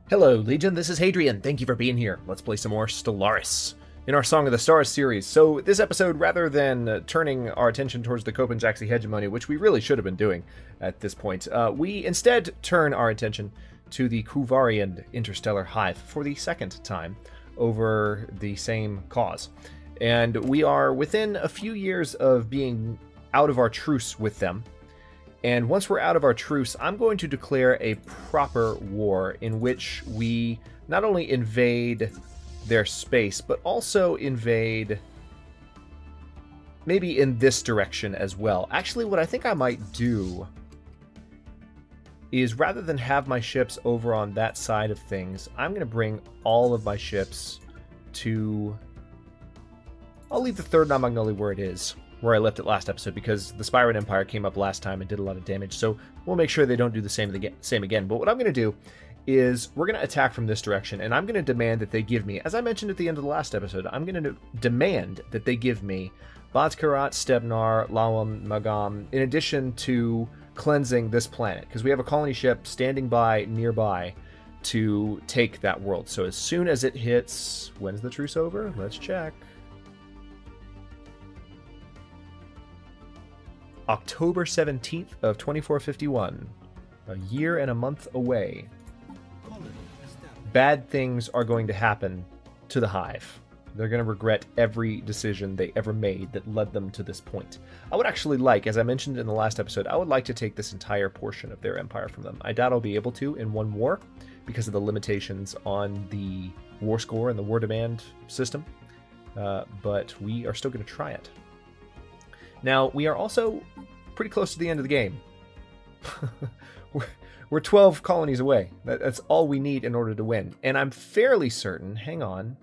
Hello, Legion, this is Hadrian. Thank you for being here. Let's play some more Stellaris in our Song of the Stars series. So this episode, rather than turning our attention towards the Copenhagen hegemony, which we really should have been doing at this point, we instead turn our attention to the Kuvarian interstellar hive for the second time over the same cause. And we are within a few years of being out of our truce with them. And once we're out of our truce, I'm going to declare a proper war in which we not only invade their space, but also invade maybe in this direction as well. Actually, what I think I might do is rather than have my ships over on that side of things, I'm going to bring all of my ships to... I'll leave the third non-Magnoli where it is, where I left it last episode, because the Spyron Empire came up last time and did a lot of damage, so we'll make sure they don't do the same again. But what I'm going to do is we're going to attack from this direction, and I'm going to demand that they give me, as I mentioned at the end of the last episode, I'm going to demand that they give me Badkarat, Stebnar, Lawam, Magam, in addition to cleansing this planet, because we have a colony ship standing by nearby to take that world. So as soon as it hits... When's the truce over? Let's check. October 17th of 2451, a year and a month away. Bad things are going to happen to the Hive. They're going to regret every decision they ever made that led them to this point. I would actually like, as I mentioned in the last episode, I would like to take this entire portion of their empire from them. I doubt I'll be able to in one war because of the limitations on the war score and the war demand system, but we are still going to try it. Now, we are also pretty close to the end of the game. We're 12 colonies away. That's all we need in order to win. And I'm fairly certain, hang on,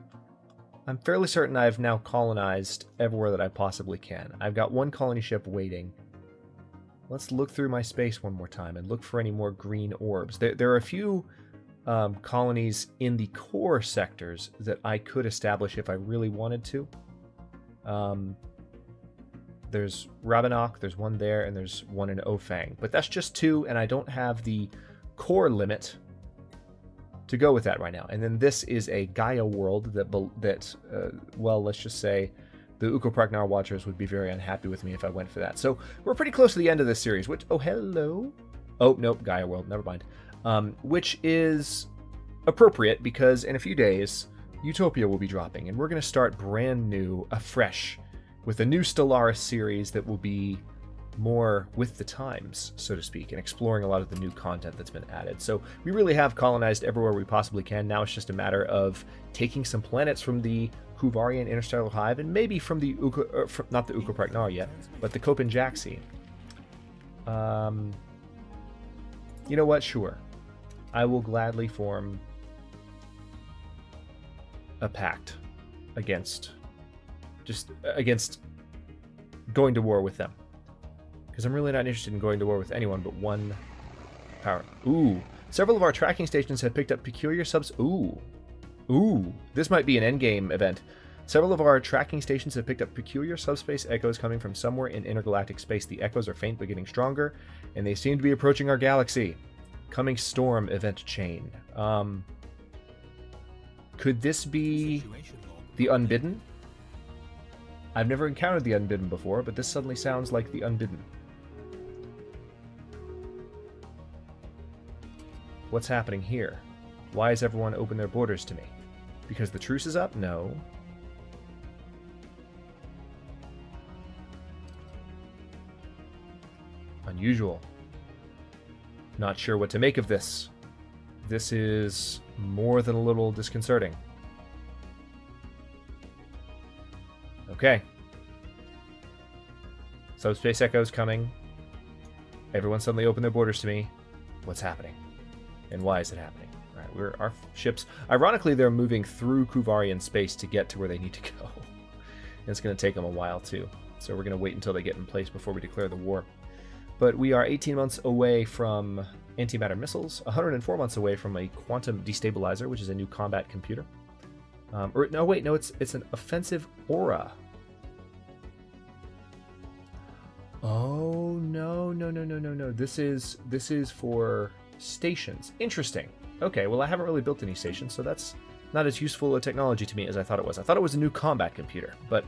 I'm fairly certain I've now colonized everywhere that I possibly can. I've got one colony ship waiting. Let's look through my space one more time and look for any more green orbs. There are a few colonies in the core sectors that I could establish if I really wanted to. There's Rabanok, there's one there, and there's one in Ofang. But that's just two, and I don't have the core limit to go with that right now. And then this is a Gaia world that well, let's just say the Ukopraknar Watchers would be very unhappy with me if I went for that. So we're pretty close to the end of this series, which... Oh, hello? Oh, nope, Gaia world, never mind. Which is appropriate, because in a few days, Utopia will be dropping, and we're going to start brand new, afresh, with a new Stellaris series that will be more with the times, so to speak, and exploring a lot of the new content that's been added. So we really have colonized everywhere we possibly can. Now it's just a matter of taking some planets from the Kuvarian Interstellar Hive, and maybe from the not the Ukopraknar yet, but the Copenhagen. You know what? Sure. I will gladly form a pact against going to war with them, because I'm really not interested in going to war with anyone but one power. Ooh, several of our tracking stations have picked up peculiar subs. Ooh, this might be an endgame event. Several of our tracking stations have picked up peculiar subspace echoes coming from somewhere in intergalactic space. The echoes are faint but getting stronger, and they seem to be approaching our galaxy. Coming storm event chain. Could this be the Unbidden? I've never encountered the Unbidden before, but this suddenly sounds like the Unbidden. What's happening here? Why has everyone opened their borders to me? Because the truce is up? No. Unusual. Not sure what to make of this. This is more than a little disconcerting. Okay. Subspace echoes coming. Everyone suddenly opened their borders to me. What's happening? And why is it happening? Alright, our ships... Ironically, they're moving through Kuvarian space to get to where they need to go. And it's going to take them a while, too. So we're going to wait until they get in place before we declare the war. But we are 18 months away from antimatter missiles, 104 months away from a quantum destabilizer, which is a new combat computer. No, wait, no, it's an offensive aura. Oh, no. This is for stations. Interesting. Okay, well I haven't really built any stations, so that's not as useful a technology to me as I thought it was. I thought it was a new combat computer, but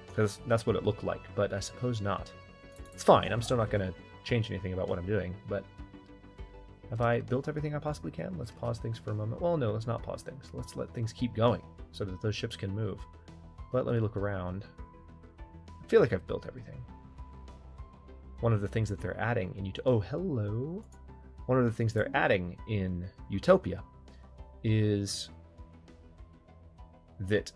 because that's what it looked like, but I suppose not. It's fine, I'm still not going to change anything about what I'm doing, but have I built everything I possibly can? Let's pause things for a moment. Well, no, let's not pause things. Let's let things keep going so that those ships can move. But let me look around. I feel like I've built everything. One of the things that they're adding in oh, hello. One of the things they're adding in Utopia is that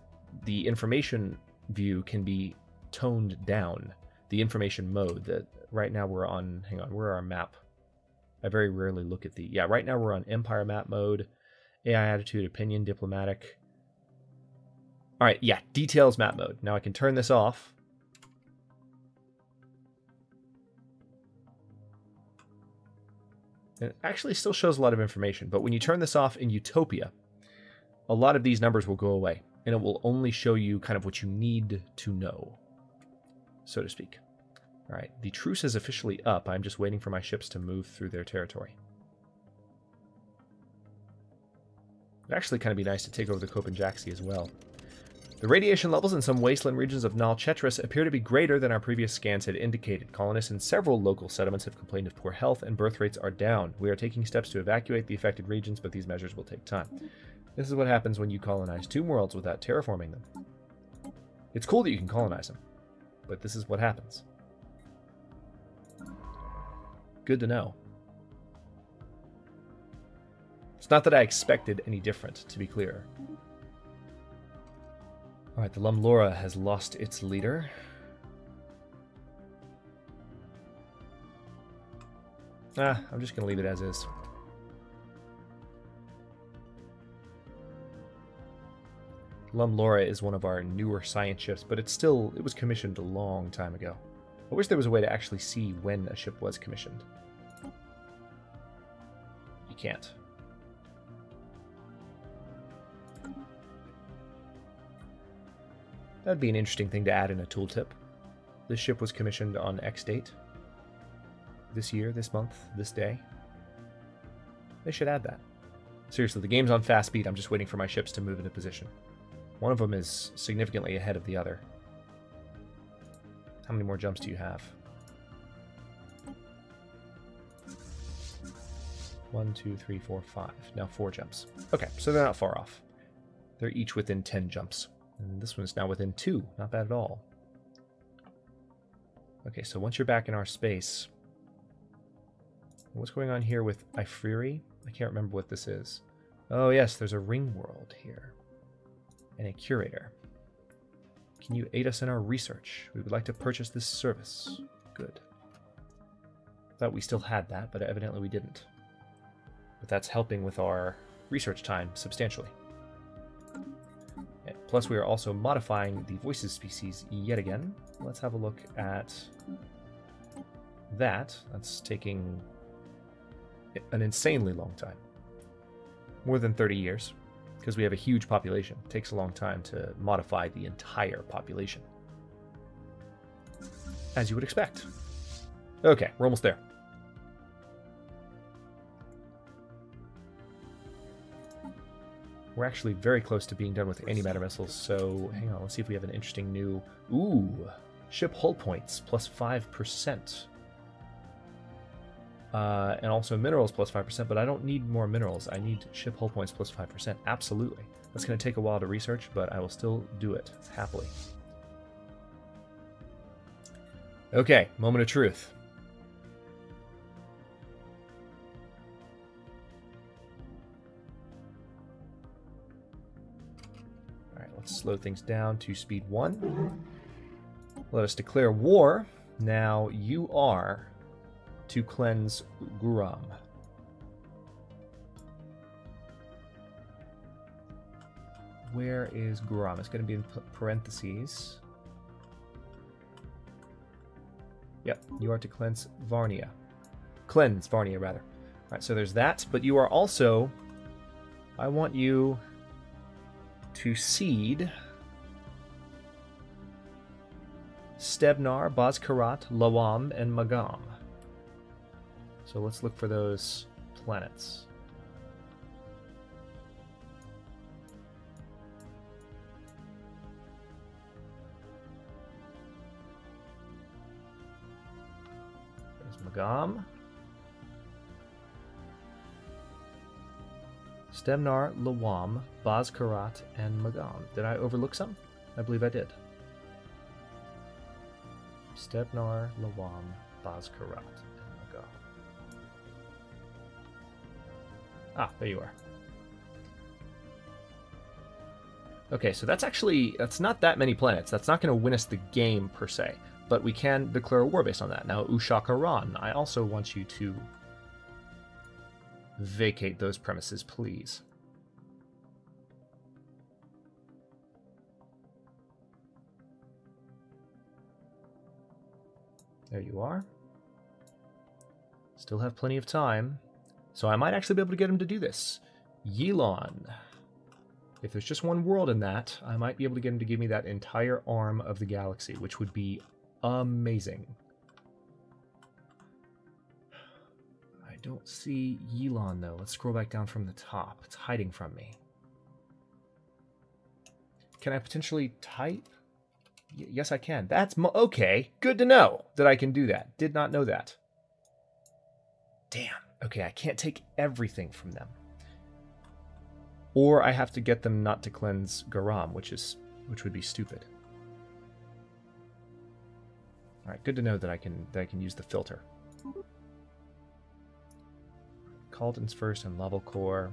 the information view can be toned down. The information mode that right now we're on, hang on, where are our map? I very rarely look at the, yeah, right now we're on Empire map mode, AI attitude, opinion, diplomatic. All right, yeah, details map mode. Now I can turn this off. It actually still shows a lot of information, but when you turn this off in Utopia, a lot of these numbers will go away, and it will only show you kind of what you need to know, so to speak. All right, the truce is officially up. I'm just waiting for my ships to move through their territory. It'd actually kind of be nice to take over the Copenjaxi as well. The radiation levels in some wasteland regions of Nal Chetris appear to be greater than our previous scans had indicated. Colonists in several local settlements have complained of poor health, and birth rates are down. We are taking steps to evacuate the affected regions, but these measures will take time. This is what happens when you colonize two worlds without terraforming them. It's cool that you can colonize them, but this is what happens. Good to know. It's not that I expected any different, to be clear. Alright, the Lumlora has lost its leader. I'm just going to leave it as is. Lumlora is one of our newer science ships, but it was commissioned a long time ago. I wish there was a way to actually see when a ship was commissioned. You can't. That'd be an interesting thing to add in a tooltip. This ship was commissioned on X date. This year, this month, this day. They should add that. Seriously, the game's on fast speed. I'm just waiting for my ships to move into position. One of them is significantly ahead of the other. How many more jumps do you have? 1, 2, 3, 4, 5. Now 4 jumps. Okay, so they're not far off. They're each within 10 jumps. And this one's now within 2. Not bad at all. Okay, so once you're back in our space... What's going on here with Ifriri? I can't remember what this is. Oh yes, there's a ring world here. And a curator. Can you aid us in our research? We would like to purchase this service. Good. Thought we still had that, but evidently we didn't. But that's helping with our research time substantially. And plus we are also modifying the voices species yet again. Let's have a look at that. That's taking an insanely long time. More than 30 years. Because we have a huge population. It takes a long time to modify the entire population. As you would expect. Okay, we're almost there. We're actually very close to being done with antimatter missiles, so hang on, let's see if we have an interesting new... Ooh! Ship hull points, plus 5%. And also minerals plus 5%, but I don't need more minerals. I need ship hull points plus 5%. Absolutely. That's going to take a while to research, but I will still do it happily. Okay, moment of truth. All right, let's slow things down to speed 1. Let us declare war. Now you are to cleanse Guram. Where is Guram? It's going to be in parentheses. Yep, you are to cleanse Varnia. Cleanse Varnia, rather. Alright, so there's that, but you are also... I want you to seed Stebnar, Bazkarat, Lawam, and Magam. So let's look for those planets. Magam. Stemnar, Lawam, Baz-Karat, and Magam. Did I overlook some? I believe I did. Stebnar, Lawam, Baz-Karat, and Magam. Ah, there you are. Okay, so that's not that many planets. That's not going to win us the game, per se. But we can declare a war based on that. Now, Ushakaran, I also want you to vacate those premises, please. There you are. Still have plenty of time. So I might actually be able to get him to do this. Yilon. If there's just one world in that, I might be able to get him to give me that entire arm of the galaxy, which would be amazing. I don't see Yilon, though. Let's scroll back down from the top. It's hiding from me. Can I potentially type? Yes, I can. That's okay. Good to know that I can do that. Did not know that. Damn. Okay, I can't take everything from them. Or I have to get them not to cleanse Garam, which would be stupid. All right, good to know that I can use the filter. Caldon's first and level core.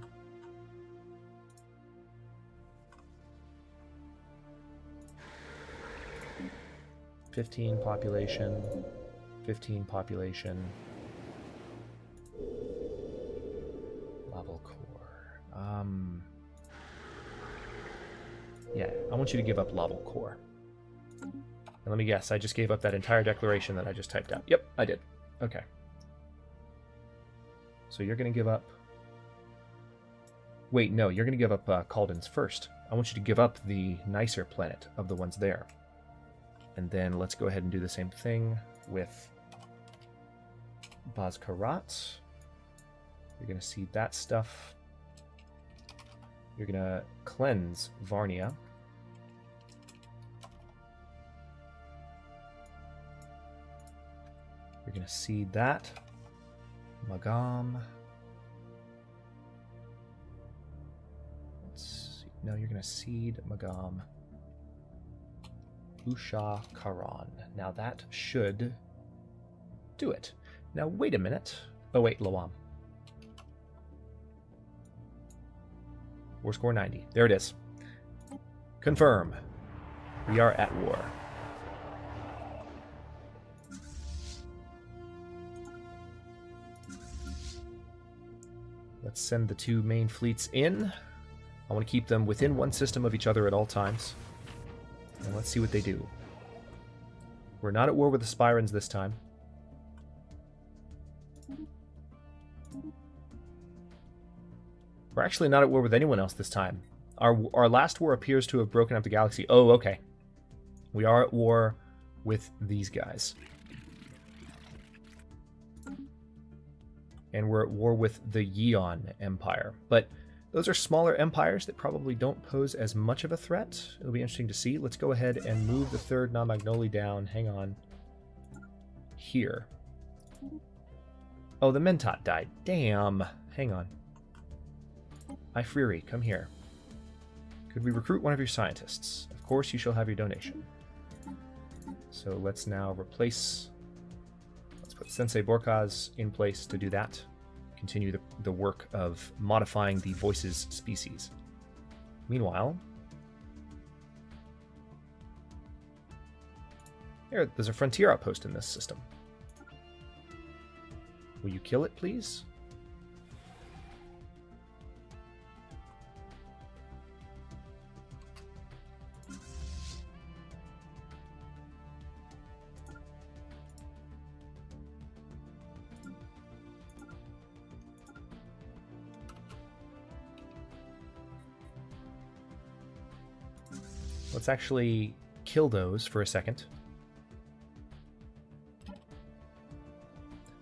$15 population. 15 population. Level core. Yeah, I want you to give up level core. And let me guess, I just gave up that entire declaration that I just typed out. Yep, I did. Okay. So you're going to give up... Wait, no, you're going to give up Caldon's first. I want you to give up the nicer planet of the ones there. And then let's go ahead and do the same thing with Baz-Karat. You're going to see that stuff. You're going to cleanse Varnia. You're going to seed that. Magam. Let's see. No, you're going to seed Magam. Usha Karan. Now that should do it. Now wait a minute. Oh wait, Lawam. War score 90. There it is. Confirm. We are at war. Let's send the two main fleets in. I want to keep them within one system of each other at all times. And let's see what they do. We're not at war with the Spirans this time. We're actually not at war with anyone else this time. Our last war appears to have broken up the galaxy. Oh, okay. We are at war with these guys. And we're at war with the Yeon Empire. But those are smaller empires that probably don't pose as much of a threat. It'll be interesting to see. Let's go ahead and move the third Namagnoli down. Hang on. Here. Oh, the Mentat died. Damn. Hang on. Ifriri, come here. Could we recruit one of your scientists? Of course, you shall have your donation. So let's now replace... Let's put Sensei Borkaz in place to do that. Continue the work of modifying the Voices species. Meanwhile... There's a frontier outpost in this system. Will you kill it, please? Let's actually kill those for a second.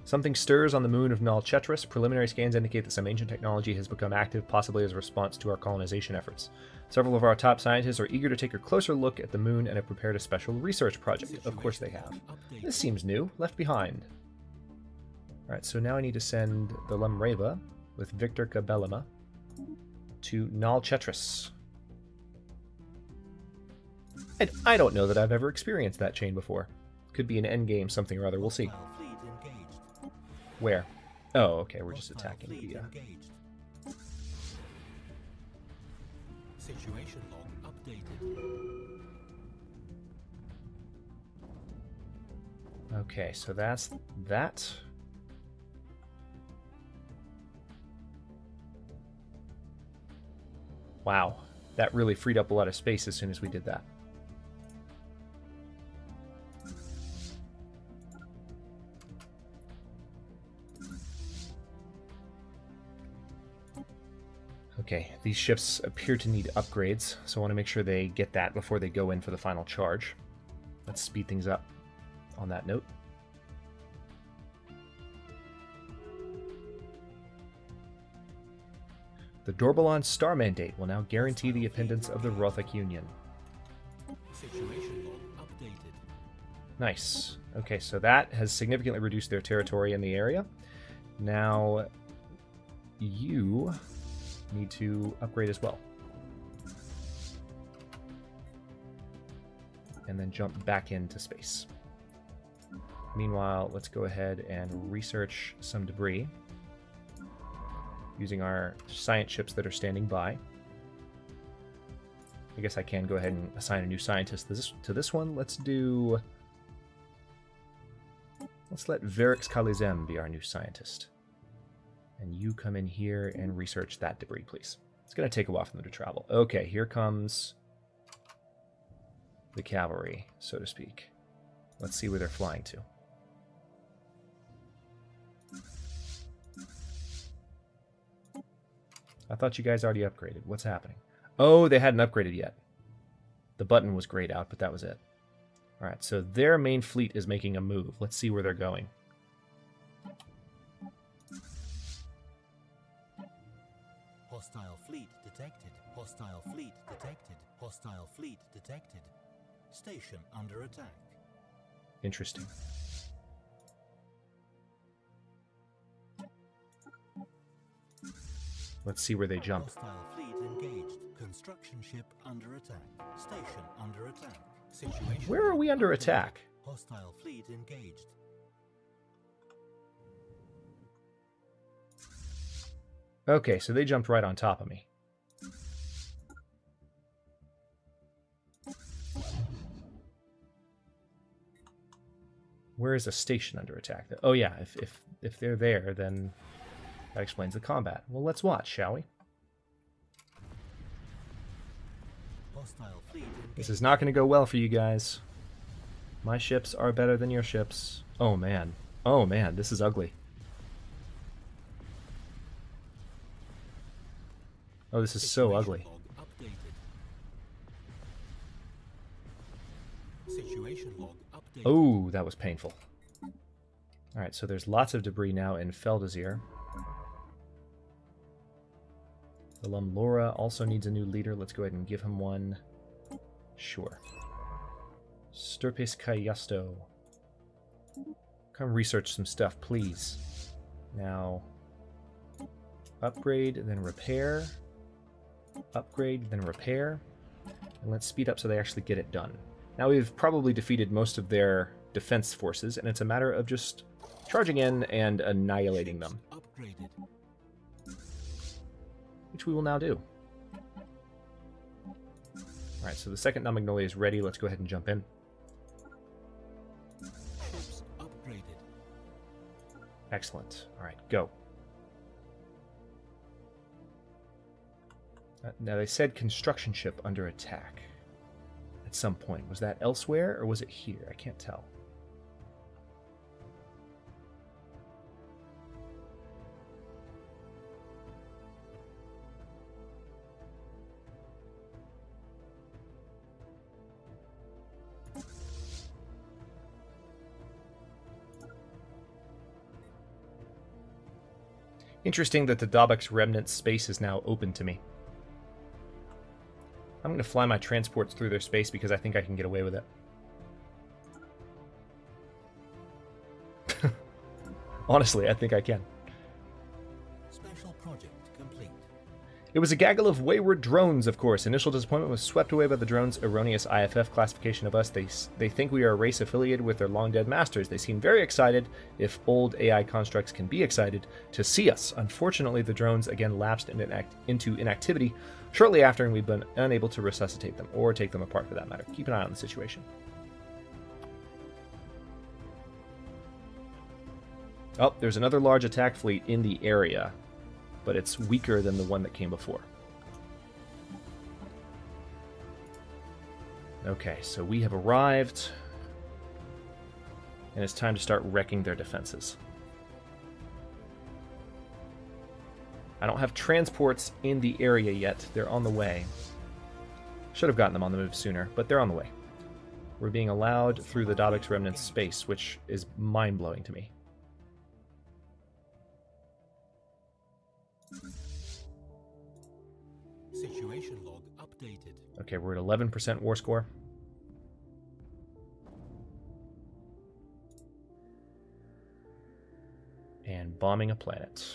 Something stirs on the moon of Null Chetris. Preliminary scans indicate that some ancient technology has become active, possibly as a response to our colonization efforts. Several of our top scientists are eager to take a closer look at the moon and have prepared a special research project. Of course they have. This seems new. Left behind. Alright, so now I need to send the Lemreva with Victor Cabellama to Nal Chetris. And I don't know that I've ever experienced that chain before. Could be an endgame something or other, we'll see. Where? Oh, okay, we're just attacking the... Situation log updated. Okay, so that's that. Wow, that really freed up a lot of space as soon as we did that. Okay, these ships appear to need upgrades, so I want to make sure they get that before they go in for the final charge. Let's speed things up on that note. The Dorbalon Star Mandate will now guarantee the independence of the Rothic Union. Situation log updated. Nice. Okay, so that has significantly reduced their territory in the area. Now, you need to upgrade as well. And then jump back into space. Meanwhile, let's go ahead and research some debris using our science ships that are standing by. I guess I can go ahead and assign a new scientist to this one. Let's let Verix Khalizem be our new scientist. And you come in here and research that debris, please. It's going to take a while for them to travel. Okay, here comes the cavalry, so to speak. Let's see where they're flying to. I thought you guys already upgraded. What's happening? Oh, they hadn't upgraded yet. The button was grayed out, but that was it. Alright, so their main fleet is making a move. Let's see where they're going. Hostile fleet detected. Hostile fleet detected. Hostile fleet detected. Station under attack. Interesting. Let's see where they jump. Hostile fleet engaged. Construction ship under attack. Station under attack. Situation. Where are we under attack? Hostile fleet engaged. Okay, so they jumped right on top of me. Where is a station under attack? Oh yeah, if they're there, then that explains the combat. Well, let's watch, shall we? Hostile fleet engaged. This is not going to go well for you guys. My ships are better than your ships. Oh man. Oh man, this is ugly. Oh, this is so ugly. Situation log updated. Oh, that was painful. Alright, so there's lots of debris now in Feldazir. The Lumlora also needs a new leader. Let's go ahead and give him one. Sure. Sturpis Kayasto. Come research some stuff, please. Now, upgrade, then repair. Upgrade, then repair. And let's speed up so they actually get it done. Now we've probably defeated most of their defense forces, and it's a matter of just charging in and annihilating them. Upgraded. Which we will now do. Alright, so the second Non-Magnolia is ready. Let's go ahead and jump in. Ships upgraded. Excellent. Alright, go. Now they said construction ship under attack at some point. Was that elsewhere or was it here? I can't tell. Interesting that the Daubek's remnant space is now open to me. I'm going to fly my transports through their space because I think I can get away with it. Honestly, I think I can. Special project complete. It was a gaggle of wayward drones, of course. Initial disappointment was swept away by the drones' erroneous IFF classification of us. They think we are a race affiliated with their long-dead masters. They seem very excited, if old AI constructs can be excited, to see us. Unfortunately, the drones again lapsed into inactivity shortly after, and we've been unable to resuscitate them, or take them apart for that matter. Keep an eye on the situation. Oh, there's another large attack fleet in the area, but it's weaker than the one that came before. Okay, so we have arrived, and it's time to start wrecking their defenses. I don't have transports in the area yet. They're on the way. Should have gotten them on the move sooner, but they're on the way. We're being allowed through the Davik's Remnant's space, which is mind-blowing to me. Situation log updated. Okay, we're at 11% war score. And bombing a planet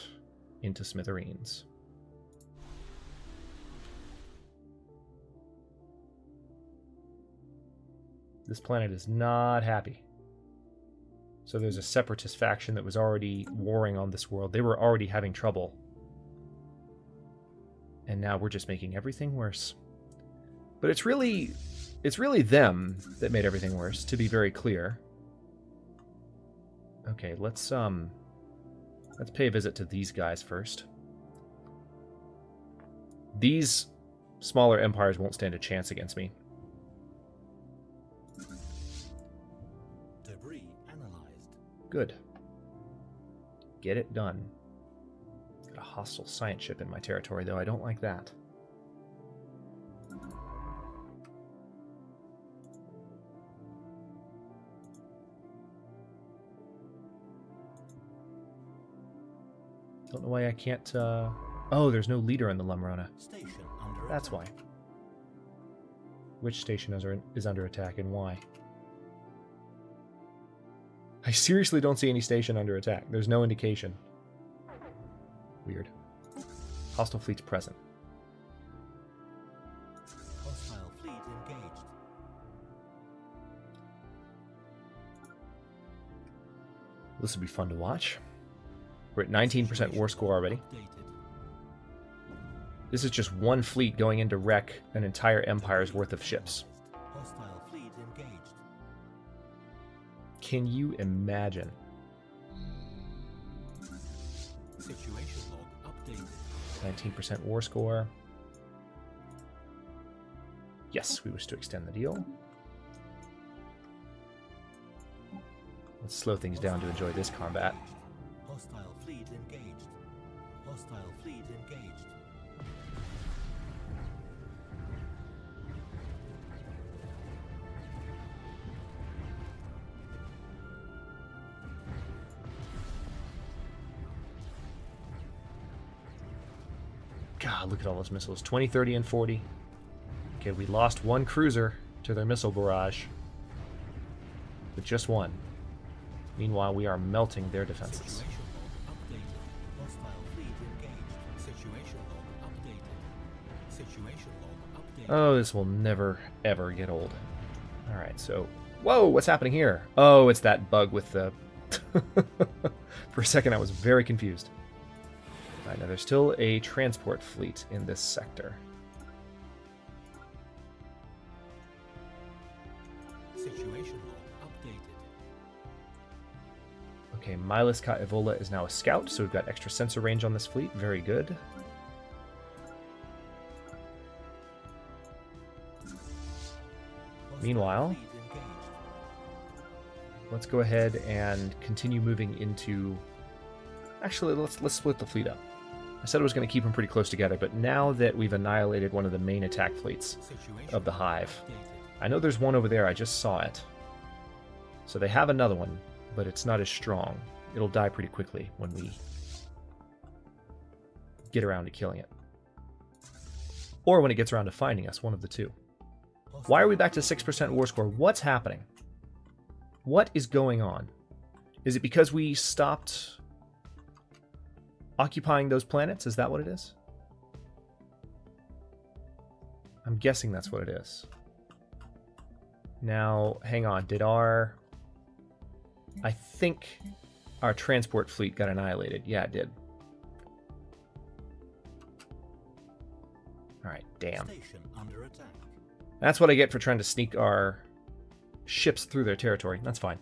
into smithereens. This planet is not happy. So there's a separatist faction that was already warring on this world. They were already having trouble. And now we're just making everything worse. But it's really them that made everything worse, to be very clear. Okay, let's pay a visit to these guys first. These smaller empires won't stand a chance against me. Debris analyzed. Good. Get it done. Got a hostile science ship in my territory, though. I don't like that. Don't know why I can't, Oh, there's no leader in the Lumrona. Station under That's attack. why. Which station is under attack and why? I seriously don't see any station under attack. There's no indication. Weird. Hostile fleets present. Hostile fleet engaged. This will be fun to watch. We're at 19% war score already. Updated. This is just one fleet going in to wreck an entire empire's worth of ships. Hostile fleet engaged. Can you imagine? Situation log updated. 19% war score. Yes, we wish to extend the deal. Let's slow things down to enjoy this combat. Hostile fleet engaged. Hostile fleet engaged. God, look at all those missiles. 20, 30, and 40. Okay, we lost one cruiser to their missile barrage. But just one. Meanwhile, we are melting their defenses. Situation log updated. Hostile fleet engaged. Situation log updated. Situation log updated. Oh, this will never, ever get old. Alright, so... Whoa, what's happening here? Oh, it's that bug with the... For a second, I was very confused. Alright, now there's still a transport fleet in this sector. Situation log updated. Okay, Milas Ka Evola is now a scout, so we've got extra sensor range on this fleet. Very good. Hostile Meanwhile, fleet engaged. let's go ahead and continue moving into... Actually, let's split the fleet up. I said I was going to keep them pretty close together, but now that we've annihilated one of the main attack fleets Situation of the log Hive, updated. I know there's one over there, I just saw it. So they have another one, but it's not as strong. It'll die pretty quickly when we get around to killing it. Or when it gets around to finding us, one of the two. Why are we back to 6% war score? What's happening? What is going on? Is it because we stopped occupying those planets. Is that what it is? I'm guessing that's what it is. Now, hang on. Did our... I think our transport fleet got annihilated. Yeah, it did. Alright, damn. That's what I get for trying to sneak our ships through their territory. That's fine.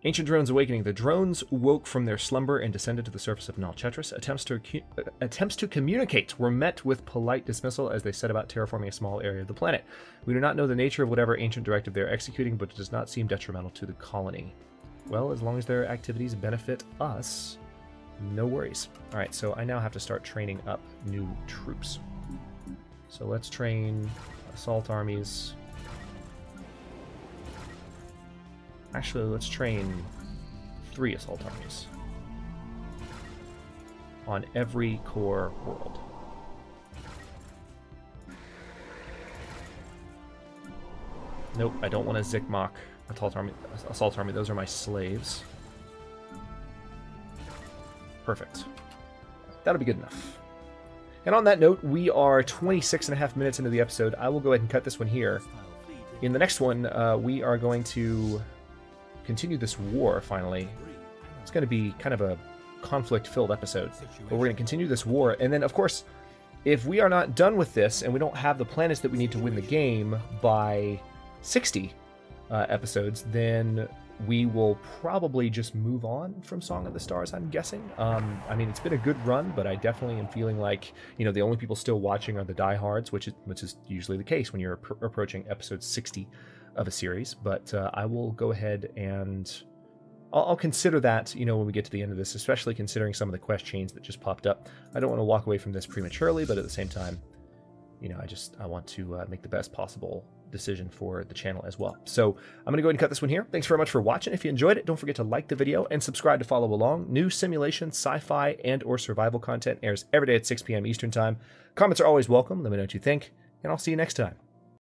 Ancient drones awakening. The drones woke from their slumber and descended to the surface of Null Chetris. Attempts to communicate were met with polite dismissal as they set about terraforming a small area of the planet. We do not know the nature of whatever ancient directive they are executing, but it does not seem detrimental to the colony. Well, as long as their activities benefit us, no worries. Alright, so I now have to start training up new troops. So let's train assault armies. Actually, let's train 3 assault armies on every core world. Nope, I don't want a Zikmok assault army. Those are my slaves. Perfect. That'll be good enough. And on that note, we are 26.5 minutes into the episode. I will go ahead and cut this one here. In the next one, we are going to continue this war, finally. It's going to be kind of a conflict-filled episode. But we're going to continue this war. And then, of course, if we are not done with this, and we don't have the planets that we need to win the game by 60 episodes, then we will probably just move on from Song of the Stars, I'm guessing. I mean, it's been a good run, but I definitely am feeling like, you know, the only people still watching are the diehards, which is usually the case when you're approaching episode 60 of a series. But I will go ahead and I'll consider that, you know, when we get to the end of this, especially considering some of the quest chains that just popped up. I don't want to walk away from this prematurely, but at the same time, you know, I want to make the best possible decision for the channel as well. So I'm going to go ahead and cut this one here. Thanks very much for watching. If you enjoyed it, don't forget to like the video and subscribe to follow along. New simulation, sci-fi, and or survival content airs every day at 6 p.m. Eastern Time. Comments are always welcome. Let me know what you think, and I'll see you next time.